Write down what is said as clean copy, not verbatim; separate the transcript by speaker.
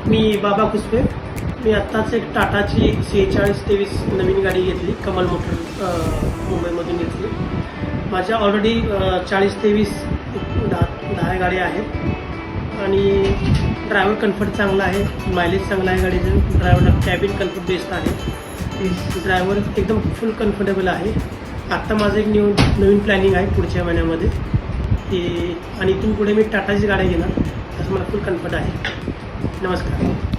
Speaker 1: मी बाबा कुसपे. मी आत्ताच एक टाटाची 4623 नवीन गाडी घेतली. कमल मोटर मुंबईमधून घेतली. माझ्या ऑलरेडी 4023 10 गाड्या आहेत आणि ड्रायव्हर कम्फर्ट चांगला आहे, मायलेज चांगला आहे गाडीचं. ड्रायव्हरला कॅबिन कम्फर्ट बेस्ट आहे. ड्रायव्हर एकदम फुल कम्फर्टेबल आहे. आत्ता माझं एक नवीन प्लॅनिंग आहे पुढच्या महिन्यामध्ये की आणि इथून पुढे मी टाटाची गाड्या घेणार, असं मला फुल कम्फर्ट आहे. नमस्कार.